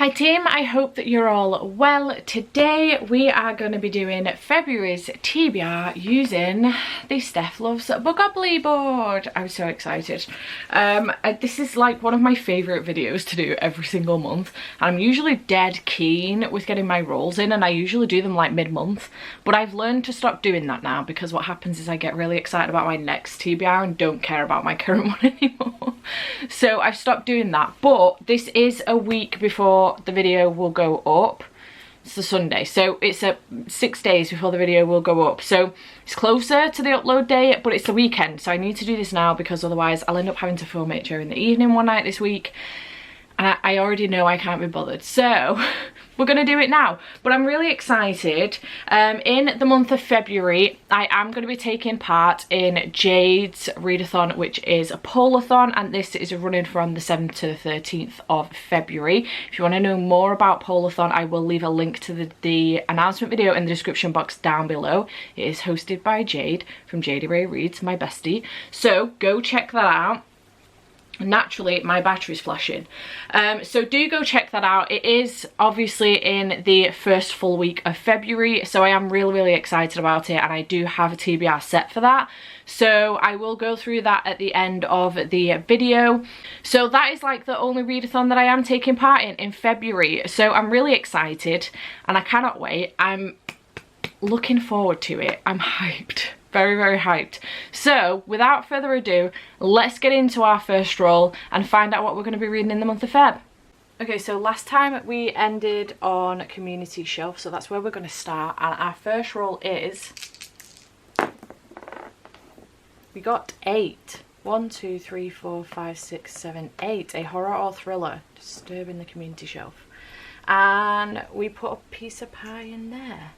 Hi team, I hope that you're all well. Today we are going to be doing February's TBR using the Steph Loves Bookopoly board. I'm so excited. This is like one of my favourite videos to do every single month, and I'm usually dead keen with getting my rolls in, and I usually do them like mid-month, but I've learned to stop doing that now because what happens is I get really excited about my next TBR and don't care about my current one anymore. So I've stopped doing that, but this is a week before the video will go up. It's the Sunday, so it's 6 days before the video will go up, so it's closer to the upload date, but it's the weekend, so I need to do this now because otherwise I'll end up having to film it during the evening one night this week, and I already know I can't be bothered, so we're gonna do it now. But I'm really excited. In the month of February, I am going to be taking part in Jade's readathon, which is a Polarthon, and this is running from the 7th to the 13th of February. If you want to know more about Polarthon, I will leave a link to the announcement video in the description box down below. It is hosted by Jade from Jade Ray Reads, my bestie, so go check that out. Naturally my battery's flashing, so do go check that out. It is obviously in the first full week of February, so I am really excited about it, and I do have a TBR set for that, so I will go through that at the end of the video. So that is like the only readathon that I am taking part in February, so I'm really excited and I cannot wait. I'm looking forward to it. I'm hyped. Very hyped. So without further ado, let's get into our first roll and find out what we're going to be reading in the month of Feb. Okay, so last time we ended on community shelf, so that's where we're going to start, and our first roll is, we got 8. 1, 2, 3, 4, 5, 6, 7, 8. A horror or thriller, disturbing the community shelf, and we put a piece of pie in there.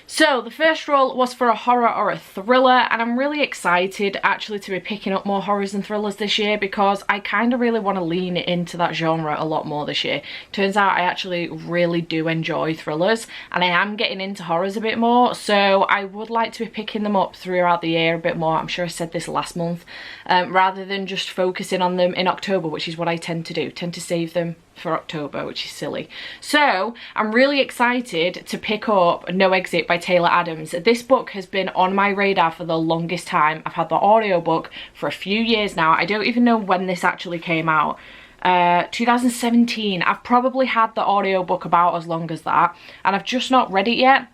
So the first roll was for a horror or a thriller, and I'm really excited actually to be picking up more horrors and thrillers this year because I kind of really want to lean into that genre a lot more this year. Turns out I actually really do enjoy thrillers, and I am getting into horrors a bit more, so I would like to be picking them up throughout the year a bit more. I'm sure I said this last month, rather than just focusing on them in October, which is what I tend to do. Tend to save them for October, which is silly. So I'm really excited to pick up No Exit by Taylor Adams. This book has been on my radar for the longest time. I've had the audiobook for a few years now. I don't even know when this actually came out. 2017. I've probably had the audiobook about as long as that, and I've just not read it yet.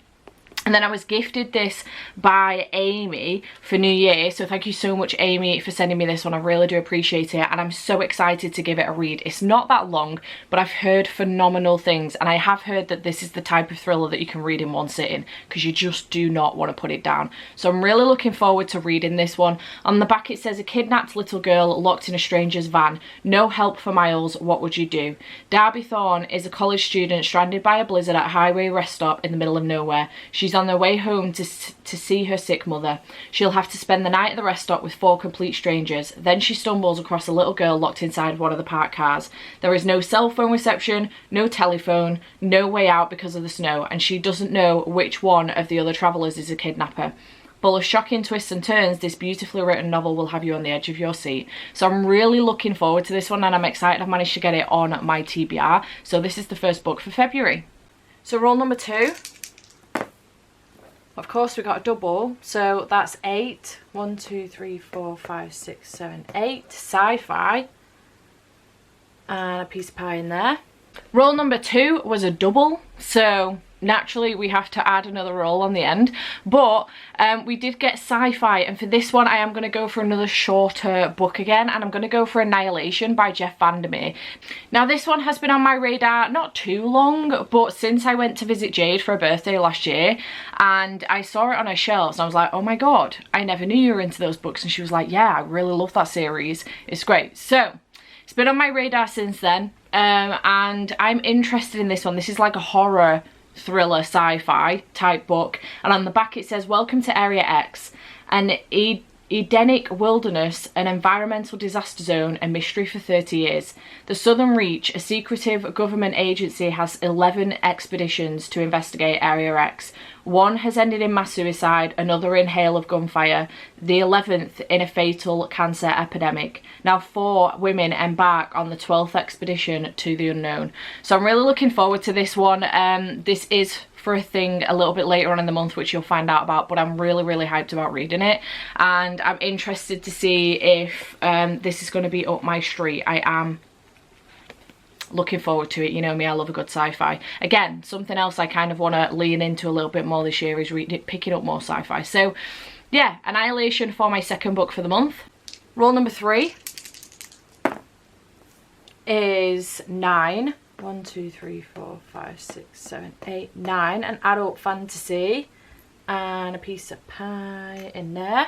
And then I was gifted this by Amy for New Year, so thank you so much, Amy, for sending me this one. I really do appreciate it, and I'm so excited to give it a read. It's not that long, but I've heard phenomenal things, and I have heard that this is the type of thriller that you can read in one sitting because you just do not want to put it down. So I'm really looking forward to reading this one. On the back it says, a kidnapped little girl locked in a stranger's van. No help for miles, what would you do? Darby Thorne is a college student stranded by a blizzard at a highway rest stop in the middle of nowhere. She's on their way home to see her sick mother. She'll have to spend the night at the rest stop with 4 complete strangers. Then she stumbles across a little girl locked inside one of the parked cars. There is no cell phone reception, no telephone, no way out because of the snow, and she doesn't know which one of the other travellers is a kidnapper. Full of shocking twists and turns, this beautifully written novel will have you on the edge of your seat. So I'm really looking forward to this one, and I'm excited I've managed to get it on my TBR. So this is the first book for February. So roll number 2. Of course we got a double, so that's 8. 1, 2, 3, 4, 5, 6, 7, 8. Sci-fi. And a piece of pie in there. Roll number 2 was a double, so naturally we have to add another roll on the end, but we did get sci-fi, and for this one I am going to go for another shorter book again, and I'm going to go for Annihilation by Jeff Vandermeer. Now this one has been on my radar not too long, but since I went to visit Jade for her birthday last year and I saw it on her shelves, and I was like, oh my god, I never knew you were into those books, and she was like, yeah, I really love that series, it's great. So it's been on my radar since then, and I'm interested in this one. This is like a horror thriller sci-fi type book, and on the back it says, welcome to Area X. An Edenic wilderness, an environmental disaster zone, a mystery for 30 years. The Southern Reach, a secretive government agency, has 11 expeditions to investigate Area X. One has ended in mass suicide, another in hail of gunfire, the 11th in a fatal cancer epidemic. Now 4 women embark on the 12th expedition to the unknown. So I'm really looking forward to this one. This is for a thing a little bit later on in the month, which you'll find out about, but I'm really hyped about reading it, and I'm interested to see if this is going to be up my street. I am looking forward to it. You know me, I love a good sci-fi. Again, something else I kind of want to lean into a little bit more this year is picking up more sci-fi. So yeah, Annihilation for my second book for the month. Rule number 3 is 9. 1, 2, 3, 4, 5, 6, 7, 8, 9. An adult fantasy and a piece of pie in there.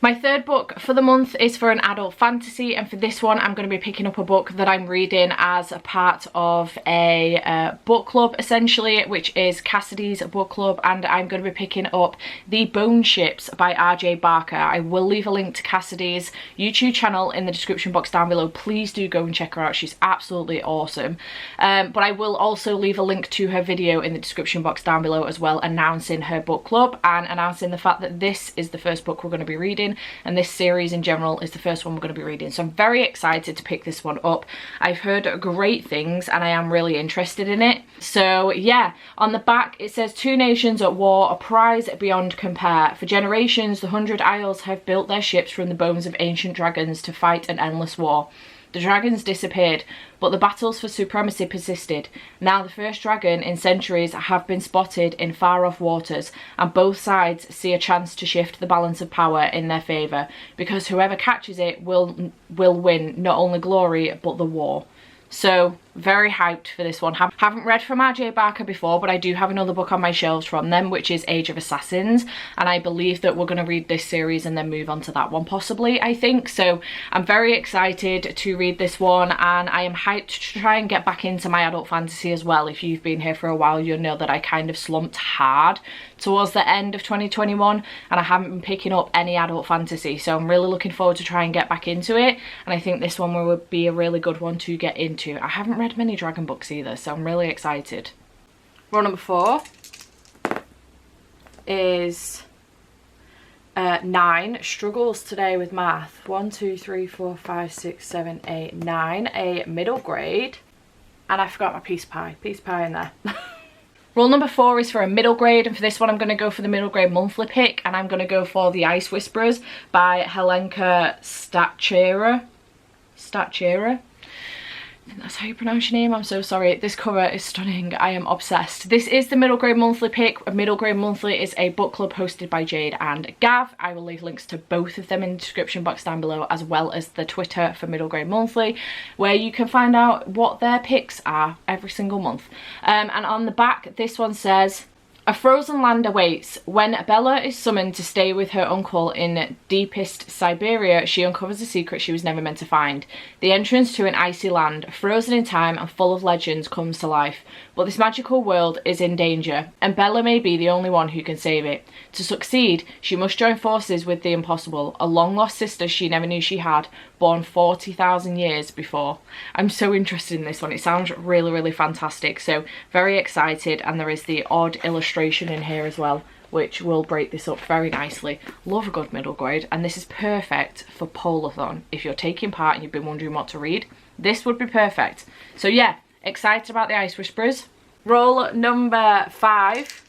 My third book for the month is for an adult fantasy, and for this one I'm going to be picking up a book that I'm reading as a part of a book club essentially, which is Cassidy's book club, and I'm going to be picking up The Bone Ships by RJ Barker. I will leave a link to Cassidy's YouTube channel in the description box down below. Please do go and check her out, she's absolutely awesome. But I will also leave a link to her video in the description box down below as well, announcing her book club and announcing the fact that this is the first book we're going to be reading, and this series in general is the first one we're going to be reading. So I'm very excited to pick this one up. I've heard great things and I am really interested in it. So yeah, on the back it says 2 nations at war, a prize beyond compare. For generations the 100 Isles have built their ships from the bones of ancient dragons to fight an endless war. The dragons disappeared, but the battles for supremacy persisted. Now the first dragon in centuries have been spotted in far-off waters, and both sides see a chance to shift the balance of power in their favour, because whoever catches it will win not only glory, but the war. So very hyped for this one. Haven't read from RJ Barker before, but I do have another book on my shelves from them, which is Age of Assassins, and I believe that we're going to read this series and then move on to that one possibly, I think. So I'm very excited to read this one, and I am hyped to try and get back into my adult fantasy as well. If you've been here for a while, you'll know that I kind of slumped hard towards the end of 2021 and I haven't been picking up any adult fantasy, so I'm really looking forward to try and get back into it, and I think this one will be a really good one to get into. I haven't read many dragon books either, so I'm really excited. Rule number 4 is 9. Struggles today with math. 1, 2, 3, 4, 5, 6, 7, 8, 9. A middle grade, and I forgot my piece of pie in there. Rule number 4 is for a middle grade, and for this one I'm going to go for the middle grade monthly pick, and I'm going to go for The Ice Whisperers by Helenka Stachera. I think that's how you pronounce your name. I'm so sorry. This cover is stunning. I am obsessed. This is the middle grade monthly pick. A middle grade monthly is a book club hosted by Jade and Gav. I will leave links to both of them in the description box down below, as well as the Twitter for middle grade monthly, where you can find out what their picks are every single month. And on the back, this one says, a frozen land awaits. When Bella is summoned to stay with her uncle in deepest Siberia, she uncovers a secret she was never meant to find. The entrance to an icy land, frozen in time and full of legends, comes to life. But this magical world is in danger, and Bella may be the only one who can save it. To succeed, she must join forces with the impossible, a long-lost sister she never knew she had, born 40,000 years before. I'm so interested in this one. It sounds really fantastic, so very excited, and there is the odd illustration in here as well, which will break this up very nicely. Love a good middle grade, and this is perfect for Polarthon. If you're taking part and you've been wondering what to read, this would be perfect. So yeah, excited about The Ice Whisperers. Roll number 5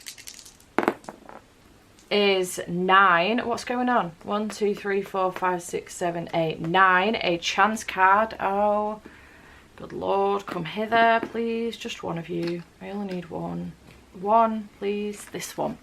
is 9. What's going on? 1, 2, 3, 4, 5, 6, 7, 8, 9. A chance card. Oh, good lord, come hither, please. Just one of you. I only need one. One, please. This one.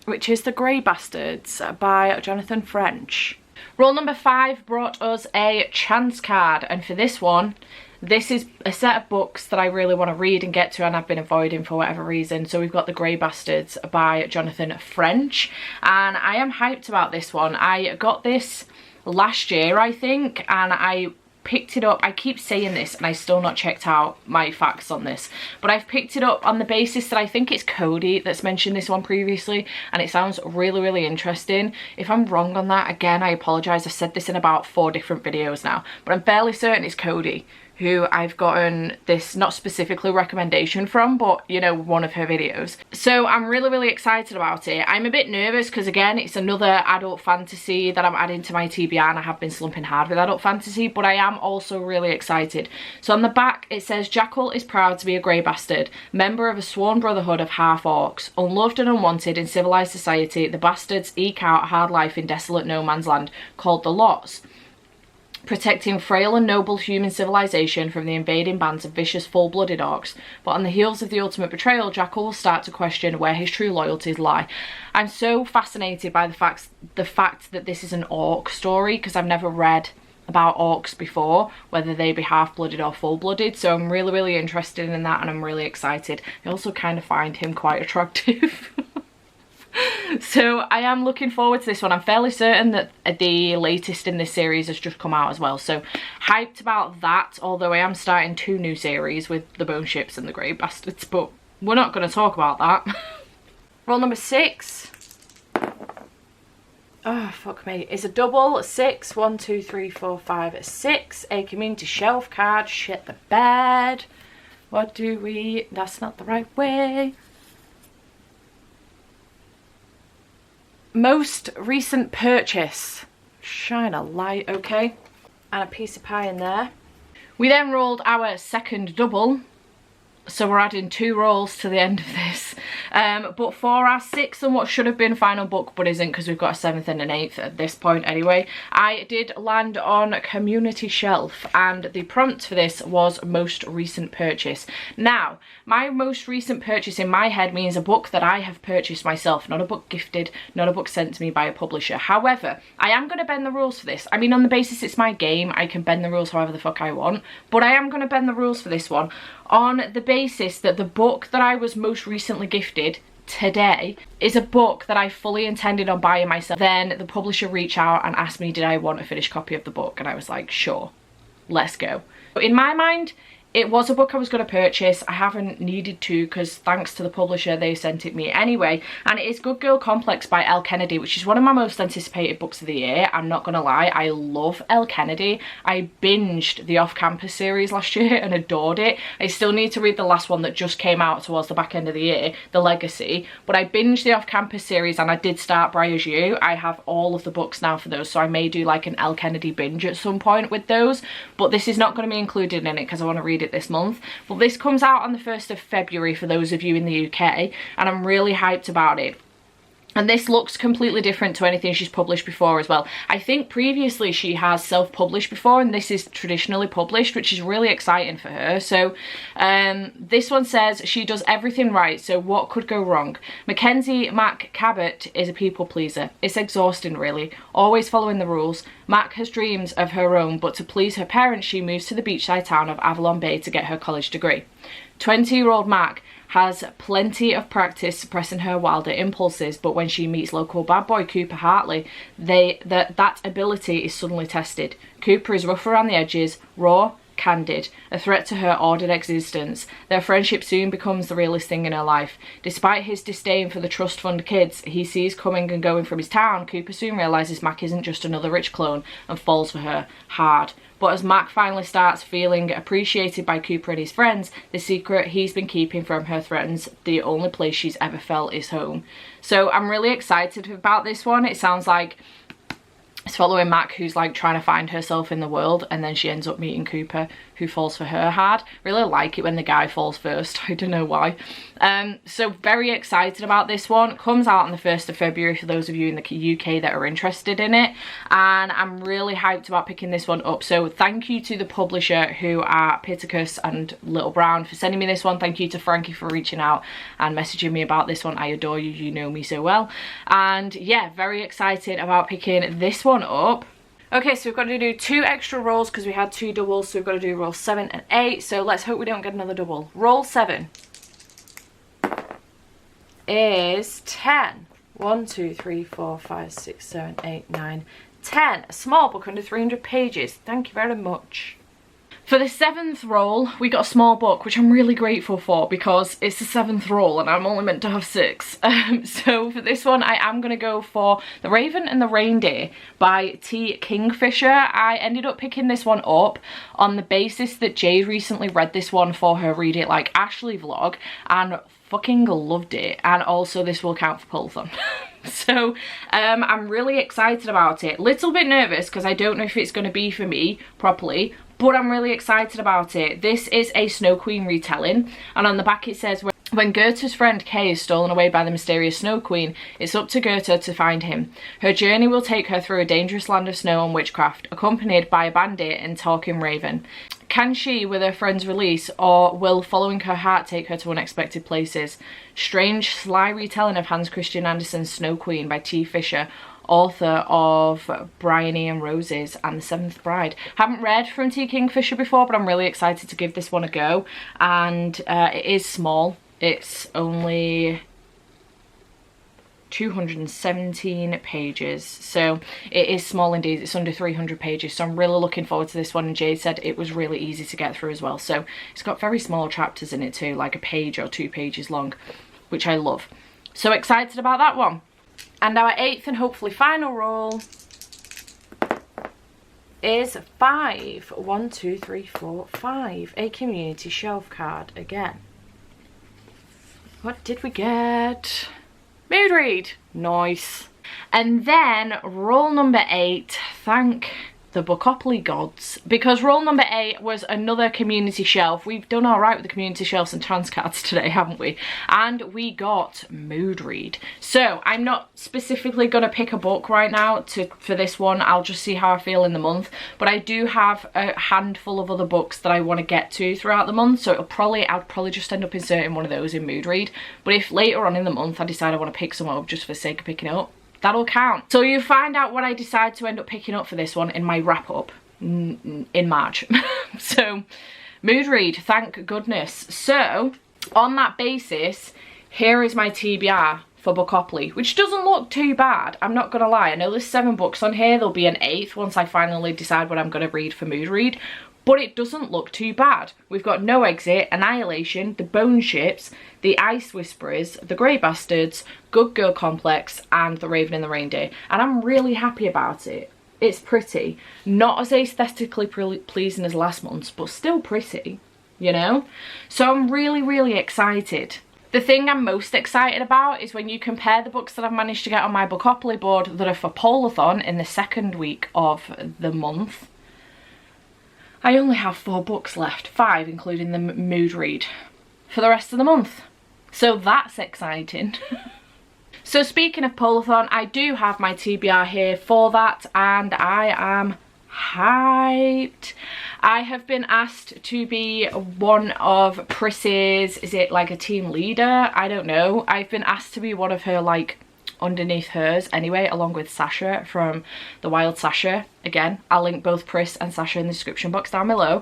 Which is The Grey Bastards by Jonathan French. Roll number 5 brought us a chance card, and for this one, this is a set of books that I really want to read and get to, and I've been avoiding for whatever reason. So we've got The Grey Bastards by Jonathan French, and I am hyped about this one. I got this last year, I think, and I picked it up. I keep saying this and I still not checked out my facts on this, but I've picked it up on the basis that I think it's Cody that's mentioned this one previously, and it sounds really, really interesting. If I'm wrong on that, again, I apologize. I've said this in about 4 different videos now, but I'm fairly certain it's Cody who I've gotten this, not specifically recommendation from, but you know, one of her videos. So I'm really, really excited about it. I'm a bit nervous because again, it's another adult fantasy that I'm adding to my TBR, and I have been slumping hard with adult fantasy, but I am also really excited. So on the back it says, Jackal is proud to be a grey bastard, member of a sworn brotherhood of half-orcs. Unloved and unwanted in civilized society, the bastards eke out a hard life in desolate no man's land called the Lots, protecting frail and noble human civilization from the invading bands of vicious full-blooded orcs. But on the heels of the ultimate betrayal, Jackal will start to question where his true loyalties lie. I'm so fascinated by the fact that this is an orc story, because I've never read about orcs before, whether they be half-blooded or full-blooded, so I'm really, really interested in that, and I'm really excited. I also kind of find him quite attractive. So I am looking forward to this one. I'm fairly certain that the latest in this series has just come out as well, so hyped about that, although I am starting 2 new series with the Bone Ships and the Grey Bastards, but we're not going to talk about that. Roll number 6. Oh, fuck me. It's a double 6. 1, 2, 3, 4, 5, 6. A community shelf card. Shit the bed. What do we... That's not the right way. Most recent purchase. Shine a light, okay. And a piece of pie in there. We then rolled our second double. So we're adding 2 rolls to the end of this. But for our 6th and what should have been final book, but isn't because we've got a 7th and an 8th at this point anyway, I did land on Community Shelf, and the prompt for this was most recent purchase. Now, my most recent purchase in my head means a book that I have purchased myself, not a book gifted, not a book sent to me by a publisher. However, I am going to bend the rules for this. I mean, on the basis it's my game, I can bend the rules however the fuck I want, but I am going to bend the rules for this one on the basis that the book that I was most recently gifted today is a book that I fully intended on buying myself. Then the publisher reached out and asked me did I want a finished copy of the book, and I was like, sure, let's go. But in my mind, it was a book I was going to purchase. I haven't needed to because thanks to the publisher they sent it me anyway, and it is Good Girl Complex by Elle Kennedy, which is one of my most anticipated books of the year. I'm not gonna lie, I love Elle Kennedy. I binged the Off-Campus series last year and adored it. I still need to read the last one that just came out towards the back end of the year, The Legacy, but I binged the Off-Campus series and I did start Briar's You. I have all of the books now for those, so I may do like an Elle Kennedy binge at some point with those, but this is not going to be included in it because I want to read it this month. But this comes out on the 1st of February for those of you in the UK, and I'm really hyped about it. And this looks completely different to anything she's published before as well. I think previously she has self-published before, and this is traditionally published, which is really exciting for her. So this one says she does everything right, so what could go wrong? Mackenzie Mac Cabot is a people pleaser. It's exhausting really, always following the rules. Mac has dreams of her own, but to please her parents she moves to the beachside town of Avalon Bay to get her college degree. 20-year-old Mac has plenty of practice suppressing her wilder impulses, but when she meets local bad boy Cooper Hartley, that ability is suddenly tested. Cooper is rough around the edges, raw, candid, a threat to her ordered existence. Their friendship soon becomes the realest thing in her life. Despite his disdain for the trust fund kids he sees coming and going from his town, Cooper soon realises Mac isn't just another rich clone and falls for her hard. But as Mac finally starts feeling appreciated by Cooper and his friends, the secret he's been keeping from her threatens the only place she's ever felt is home. So I'm really excited about this one. It sounds like it's following Mac, who's like trying to find herself in the world, and then she ends up meeting Cooper, who falls for her hard. Really like it when the guy falls first. I don't know why. So very excited about this one. It comes out on the 1st of February for those of you in the UK that are interested in it, and I'm really hyped about picking this one up. So thank you to the publisher, who are Pittacus and Little Brown, for sending me this one. Thank you to Frankie for reaching out and messaging me about this one. I adore you, you know me so well. And yeah, very excited about picking this one up. Okay, so we've got to do 2 extra rolls because we had 2 doubles, so we've got to do roll 7 and 8. So let's hope we don't get another double. Roll 7 is 10. 1, 2, 3, 4, 5, 6, 7, 8, 9, 10, a small book under 300 pages. Thank you very much. For the 7th roll, we got a small book, which I'm really grateful for because it's the 7th roll and I'm only meant to have 6. So for this one, I am going to go for The Raven and the Reindeer by T. Kingfisher. I ended up picking this one up on the basis that Jade recently read this one for her Read It Like Ashley vlog and fucking loved it. And also this will count for Polarthon. So I'm really excited about it. Little bit nervous because I don't know if it's going to be for me properly, but I'm really excited about it. This is a Snow Queen retelling, and on the back it says, when Goethe's friend Kay is stolen away by the mysterious Snow Queen, it's up to Goethe to find him. Her journey will take her through a dangerous land of snow and witchcraft, accompanied by a bandit and talking raven. Can she, with her friend's release, or will following her heart take her to unexpected places? Strange, sly retelling of Hans Christian Andersen's Snow Queen by T. Fisher, author of Bryony and Roses and The Seventh Bride. Haven't read from T. Kingfisher before, but I'm really excited to give this one a go. And it is small. It's only 217 pages, so it is small indeed. It's under 300 pages, so I'm really looking forward to this one. And Jade said it was really easy to get through as well, so it's got very small chapters in it too, like a page or 2 pages long, which I love. So excited about that one. And our 8th and hopefully final roll is 5. 1, 2, 3, 4, 5. A community shelf card again. What did we get? Mood read. Nice. And then roll number 8. Thank the Bookopoly gods, because roll number 8 was another community shelf. We've done all right with the community shelves and trans cards today, haven't we? And we got mood read. So I'm not specifically going to pick a book right now for this one. I'll just see how I feel in the month, but I do have a handful of other books that I want to get to throughout the month, so I'll probably just end up inserting one of those in mood read. But if later on in the month I decide I want to pick someone up just for the sake of picking it up, that'll count. So you find out what I decide to end up picking up for this one in my wrap up in March. So mood read, thank goodness. So on that basis, here is my TBR for Bookopoly, which doesn't look too bad. I'm not gonna lie. I know there's 7 books on here. There'll be an 8th once I finally decide what I'm gonna read for mood read. But it doesn't look too bad. We've got No Exit, Annihilation, The Bone Ships, The Ice Whisperers, The Grey Bastards, Good Girl Complex, and The Raven and the Reindeer. And I'm really happy about it. It's pretty. Not as aesthetically pleasing as last month's, but still pretty, you know? So I'm really, really excited. The thing I'm most excited about is when you compare the books that I've managed to get on my Bookopoly board that are for Polarthon in the 2nd week of the month. I only have 4 books left, 5 including the mood read, for the rest of the month. So that's exciting. So speaking of Polarthon, I do have my TBR here for that, and I am hyped. I have been asked to be one of Pris's, is it like a team leader? I don't know. I've been asked to be one of her, like, underneath hers anyway, along with Sasha from The Wild Sasha. Again, I'll link both Pris and Sasha in the description box down below.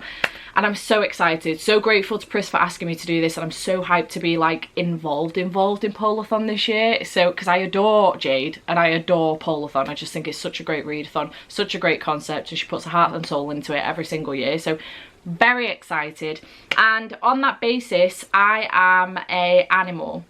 And I'm so excited, so grateful to Pris for asking me to do this, and I'm so hyped to be like involved in Polarthon this year. So, because I adore Jade and I adore Polarthon. I just think it's such a great readathon, such a great concept, and she puts her heart and soul into it every single year. So very excited. And on that basis, I am a animal.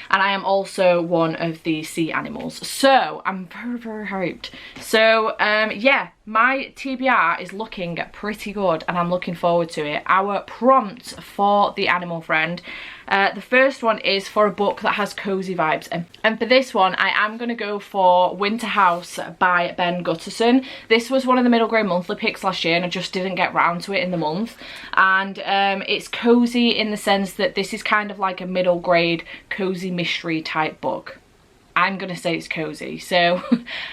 And I am also one of the sea animals. So I'm very, very hyped. So yeah, my TBR is looking pretty good and I'm looking forward to it. Our prompts for the animal friend. The first one is for a book that has cozy vibes, and for this one I am going to go for Winter House by Ben Gutterson. This was one of the middle grade monthly picks last year and I just didn't get round to it in the month, and it's cozy in the sense that this is kind of like a middle grade cozy mystery type book. I'm going to say it's cozy, so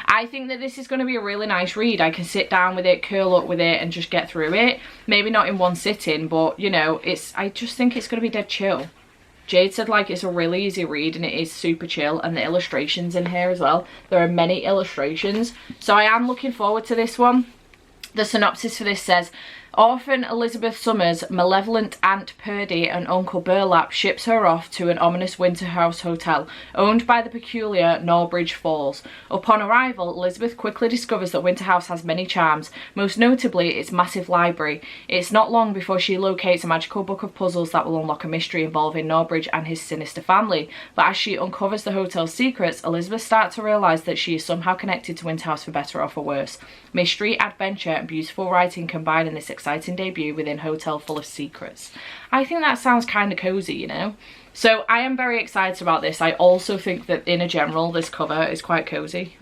I think that this is going to be a really nice read. I can sit down with it, curl up with it and just get through it. Maybe not in one sitting, but you know, I just think it's going to be dead chill. Jade said like it's a really easy read and it is super chill, and the illustrations in here as well. There are many illustrations, so I am looking forward to this one. The synopsis for this says, Orphan Elizabeth Summers' malevolent Aunt Purdy and Uncle Burlap ships her off to an ominous winter house hotel owned by the peculiar Norbridge Falls. Upon arrival, Elizabeth quickly discovers that Winter House has many charms, most notably its massive library. It's not long before she locates a magical book of puzzles that will unlock a mystery involving Norbridge and his sinister family. But as she uncovers the hotel's secrets, Elizabeth starts to realise that she is somehow connected to Winter House for better or for worse. Mystery, adventure and beautiful writing combine in this exciting debut within Hotel Full of Secrets. I think that sounds kind of cozy, you know? So I am very excited about this. I also think that in a general, this cover is quite cozy.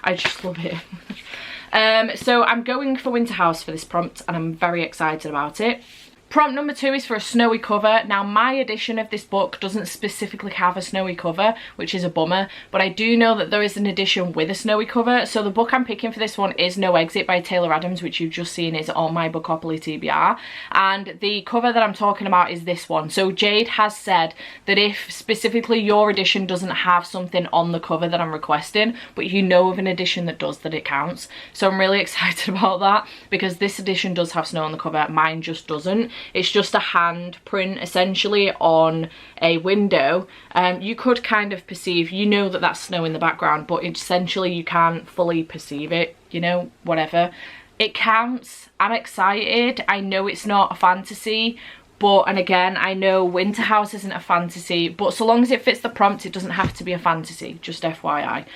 I just love it. So I'm going for Winter House for this prompt and I'm very excited about it. Prompt number 2 is for a snowy cover. Now my edition of this book doesn't specifically have a snowy cover, which is a bummer, but I do know that there is an edition with a snowy cover. So the book I'm picking for this one is No Exit by Taylor Adams, which you've just seen is on my Bookopoly TBR. And the cover that I'm talking about is this one. So Jade has said that if specifically your edition doesn't have something on the cover that I'm requesting, but you know of an edition that does, that it counts. So I'm really excited about that because this edition does have snow on the cover, mine just doesn't. It's just a hand print essentially on a window. You could kind of perceive, you know that that's snow in the background, but essentially you can't fully perceive it, you know, whatever. It counts. I'm excited. I know it's not a fantasy, but, and again, I know Winter House isn't a fantasy, but so long as it fits the prompt, it doesn't have to be a fantasy, just FYI.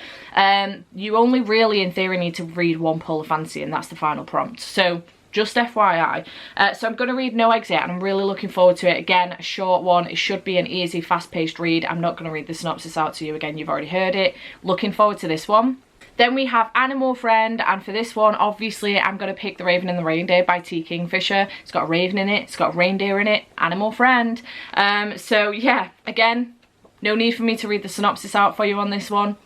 You only really, in theory, need to read one polar fantasy, and that's the final prompt. So just FYI. So I'm going to read No Exit and I'm really looking forward to it. Again, a short one. It should be an easy, fast-paced read. I'm not going to read the synopsis out to you again. You've already heard it. Looking forward to this one. Then we have Animal Friend, and for this one, obviously, I'm going to pick The Raven and the Reindeer by T. Kingfisher. It's got a raven in it. It's got a reindeer in it. Animal Friend. So yeah, again, no need for me to read the synopsis out for you on this one.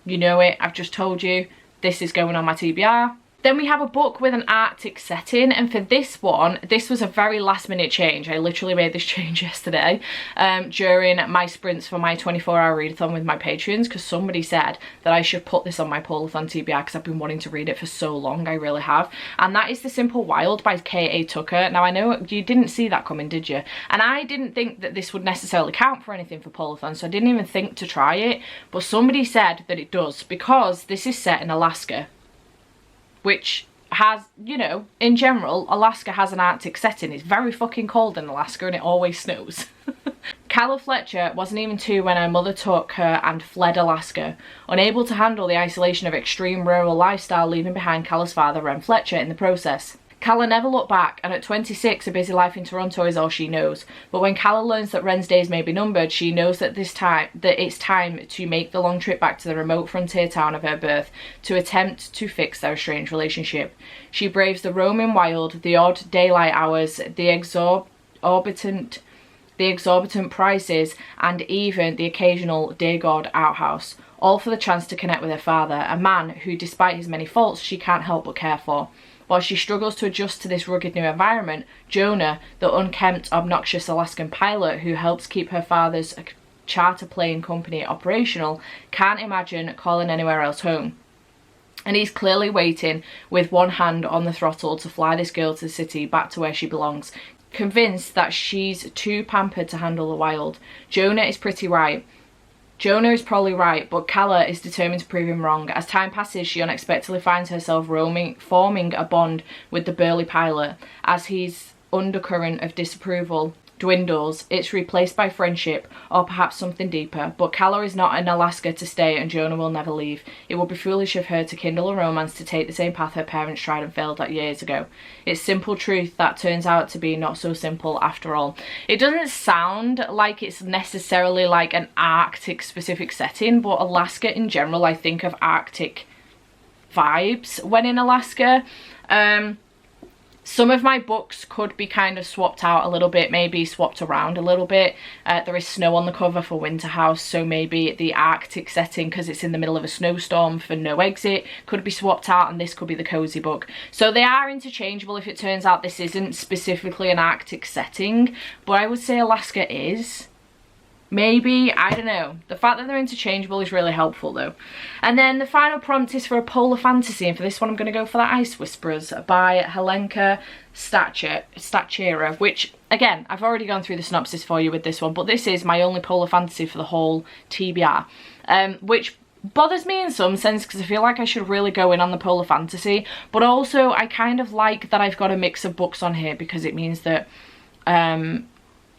You know it. I've just told you. This is going on my TBR. Then we have a book with an Arctic setting, and for this one, this was a very last minute change. I literally made this change yesterday during my sprints for my 24-hour readathon with my patrons, because somebody said that I should put this on my Polarthon TBR because I've been wanting to read it for so long. I really have. And that is The Simple Wild by K.A. Tucker. Now I know you didn't see that coming, did you? And I didn't think that this would necessarily count for anything for Polarthon, so I didn't even think to try it, but somebody said that it does because this is set in Alaska, which has, you know, in general, Alaska has an Arctic setting. It's very fucking cold in Alaska and it always snows. Calla Fletcher wasn't even 2 when her mother took her and fled Alaska, unable to handle the isolation of extreme rural lifestyle, leaving behind Calla's father, Ren Fletcher, in the process. Calla never looked back, and at 26, a busy life in Toronto is all she knows. But when Calla learns that Ren's days may be numbered, she knows that it's time to make the long trip back to the remote frontier town of her birth to attempt to fix their estranged relationship. She braves the roaming wild, the odd daylight hours, the exorbitant prices, and even the occasional dear God outhouse, all for the chance to connect with her father, a man who, despite his many faults, she can't help but care for. While she struggles to adjust to this rugged new environment, Jonah, the unkempt, obnoxious Alaskan pilot who helps keep her father's charter plane company operational, can't imagine calling anywhere else home. And he's clearly waiting with one hand on the throttle to fly this girl to the city, back to where she belongs, convinced that she's too pampered to handle the wild. Jonah is pretty right. Jonah is probably right, but Calla is determined to prove him wrong. As time passes, she unexpectedly finds herself forming a bond with the burly pilot. As his undercurrent of disapproval dwindles, it's replaced by friendship, or perhaps something deeper. But Calla is not in Alaska to stay, and Jonah will never leave. It would be foolish of her to kindle a romance to take the same path her parents tried and failed at years ago. It's simple truth that turns out to be not so simple after all. It doesn't sound like it's necessarily like an Arctic specific setting, but Alaska in general, I think of Arctic vibes when in Alaska. Some of my books could be kind of swapped out a little bit, maybe swapped around a little bit. There is snow on the cover for Winter House, so maybe the Arctic setting, because it's in the middle of a snowstorm, for No Exit could be swapped out, and this could be the cozy book. So they are interchangeable if it turns out this isn't specifically an Arctic setting, but I would say Alaska is. Maybe, I don't know. The fact that they're interchangeable is really helpful though. And then the final prompt is for a polar fantasy, and for this one I'm going to go for the Ice Whisperers by Helenka Stachera, which again, I've already gone through the synopsis for you with this one, but this is my only polar fantasy for the whole TBR, which bothers me in some sense because I feel like I should really go in on the polar fantasy, but also I kind of like that I've got a mix of books on here because it means that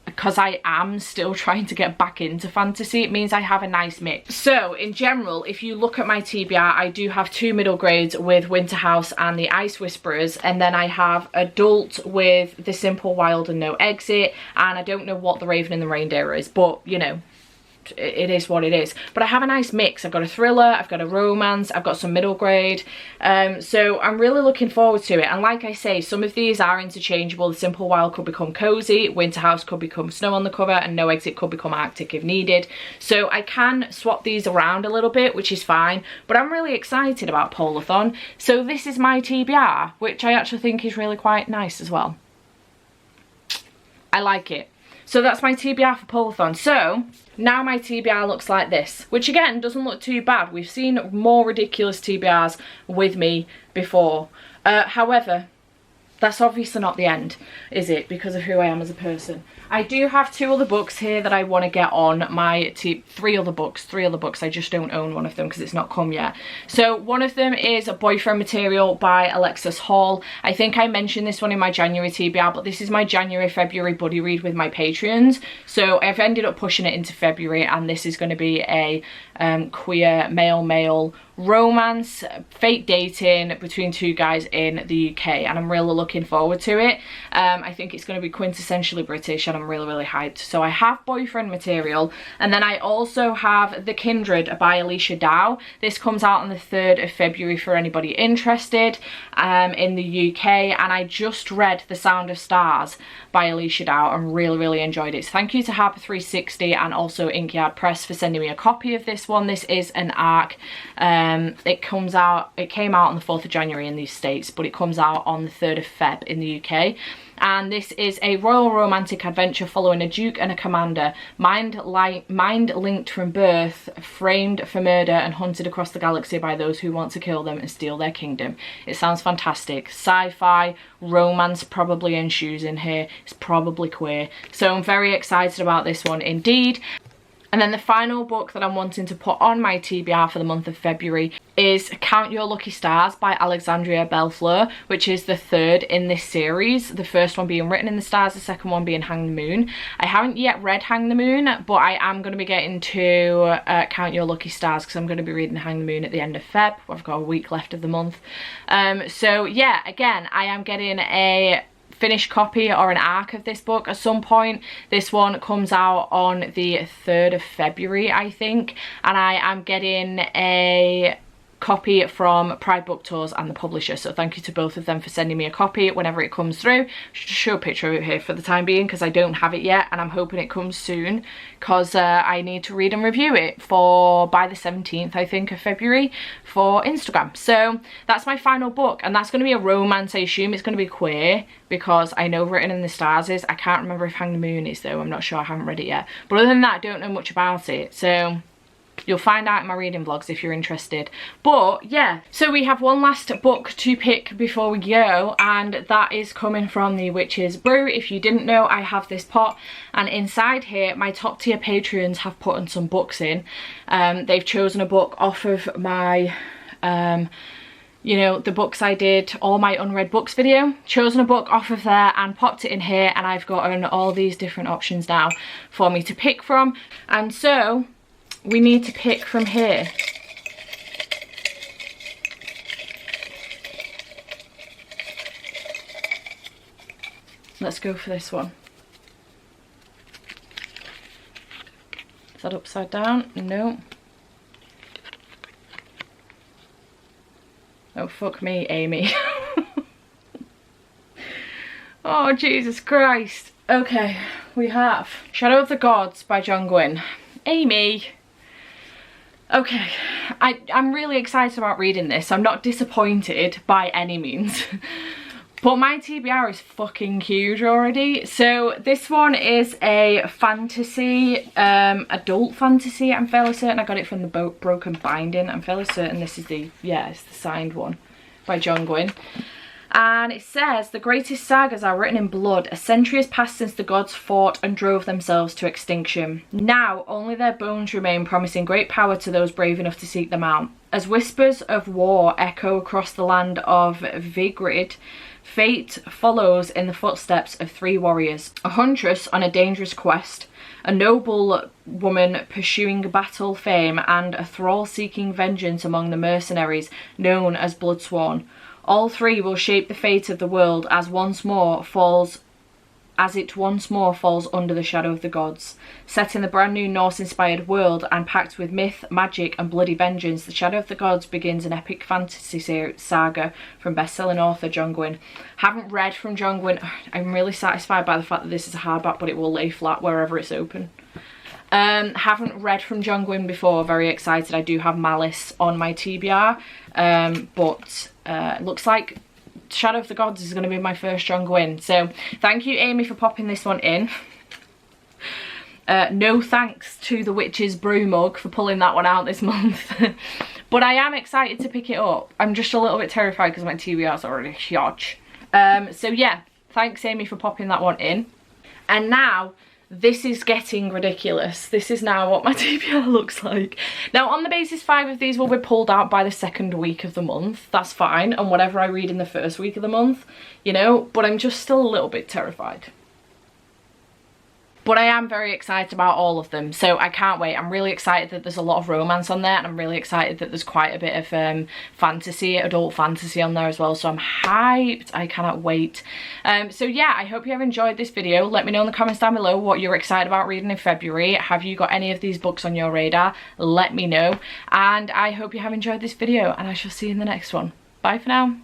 because I am still trying to get back into fantasy, it means I have a nice mix. So in general, if you look at my TBR, I do have 2 middle grades with Winter House and the Ice Whisperers, and then I have adult with The Simple Wild and No Exit, and I don't know what The Raven and the Reindeer is, but you know, it is what it is. But I have a nice mix. I've got a thriller, I've got a romance, I've got some middle grade, so I'm really looking forward to it. And like I say, some of these are interchangeable. The Simple Wild could become cozy, Winter House could become snow on the cover, and No Exit could become Arctic if needed. So I can swap these around a little bit, which is fine, but I'm really excited about Polarthon. So this is my TBR, which I actually think is really quite nice as well. I like it. So that's my TBR for Polarthon. So now my TBR looks like this, which again doesn't look too bad. We've seen more ridiculous TBRs with me before. However, that's obviously not the end, is it? Because of who I am as a person. I do have 2 other books here that I want to get on my three other books. I just don't own one of them because it's not come yet. So one of them is a Boyfriend Material by Alexis Hall. I think I mentioned this one in my January TBR, but this is my January, February buddy read with my Patreons. So I've ended up pushing it into February, and this is going to be a queer male romance, fake dating between 2 guys in the UK, and I'm really looking forward to it. I think it's going to be quintessentially British, and I'm really hyped. So I have Boyfriend Material, and then I also have The Kindred by Alicia Dow. This comes out on the 3rd of February for anybody interested in the UK, and I just read The Sound of Stars by Alicia Dow and really enjoyed it. So thank you to Harper 360 and also Inkyard Press for sending me a copy of this one. This is an ARC. It came out on the 4th of January in these states, but it comes out on the 3rd of Feb in the UK. And this is a royal romantic adventure following a duke and a commander, mind-linked from birth, framed for murder and hunted across the galaxy by those who want to kill them and steal their kingdom. It sounds fantastic. Sci-fi, romance probably ensues in here. It's probably queer. So I'm very excited about this one indeed. And then the final book that I'm wanting to put on my TBR for the month of February is Count Your Lucky Stars by Alexandria Bellefleur, which is the 3rd in this series. The first one being Written in the Stars, the second one being Hang the Moon. I haven't yet read Hang the Moon, but I am going to be getting to Count Your Lucky Stars because I'm going to be reading Hang the Moon at the end of Feb. I've got a week left of the month. So yeah, again, I am getting a finished copy or an ARC of this book at some point. This one comes out on the 3rd of February, I think, and I am getting a copy from Pride Book Tours and the publisher, so thank you to both of them for sending me a copy whenever it comes through. Just show a picture of it here for the time being because I don't have it yet, and I'm hoping it comes soon because I need to read and review it by the 17th, I think, of February for Instagram. So that's my final book, and that's going to be a romance. I assume it's going to be queer because I know Written in the Stars is. I can't remember if Hang the Moon is though. I'm not sure. I haven't read it yet, but other than that I don't know much about it, so you'll find out in my reading vlogs if you're interested. But yeah, so we have one last book to pick before we go, and that is coming from the Witch's Brew. If you didn't know, I have this pot, and inside here my top tier patrons have put in some books in. They've chosen a book off of my you know, the books I did, all my unread books video, chosen a book off of there and popped it in here, and I've gotten all these different options now for me to pick from. And so we need to pick from here. Let's go for this one. Is that upside down? No. Oh, fuck me, Amy. Oh, Jesus Christ. Okay, we have Shadow of the Gods by John Gwynne. Amy. Okay, I'm really excited about reading this. I'm not disappointed by any means. But my TBR is fucking huge already. So this one is a fantasy, adult fantasy. I'm fairly certain I got it from the Broken Binding. I'm fairly certain this is the, yeah, it's the signed one by John Gwynne. And it says, the greatest sagas are written in blood. A century has passed since the gods fought and drove themselves to extinction. Now, only their bones remain, promising great power to those brave enough to seek them out. As whispers of war echo across the land of Vigrid, fate follows in the footsteps of three warriors. A huntress on a dangerous quest, a noble woman pursuing battle fame, and a thrall seeking vengeance among the mercenaries known as Bloodsworn. All three will shape the fate of the world as it once more falls under the shadow of the gods. Set in the brand new Norse-inspired world and packed with myth, magic and bloody vengeance, The Shadow of the Gods begins an epic fantasy saga from best-selling author John Gwynne. Haven't read from John Gwynne. I'm really satisfied by the fact that this is a hardback, but it will lay flat wherever it's open. Haven't read from John Gwynne before. Very excited. I do have Malice on my TBR, but it looks like Shadow of the Gods is going to be my first John Gwynne. So thank you, Amy, for popping this one in. No thanks to the Witch's Brew mug for pulling that one out this month. But I am excited to pick it up. I'm just a little bit terrified because my TBR is already huge. So yeah, thanks, Amy, for popping that one in. And now, this is getting ridiculous. This is now what my TBR looks like. Now, on the basis 5 of these will be pulled out by the second week of the month. That's fine. And whatever I read in the first week of the month, you know, but I'm just still a little bit terrified. But I am very excited about all of them, so I can't wait. I'm really excited that there's a lot of romance on there, and I'm really excited that there's quite a bit of fantasy, adult fantasy on there as well, so I'm hyped. I cannot wait. So yeah, I hope you have enjoyed this video. Let me know in the comments down below what you're excited about reading in February. Have you got any of these books on your radar? Let me know. And I hope you have enjoyed this video, and I shall see you in the next one. Bye for now.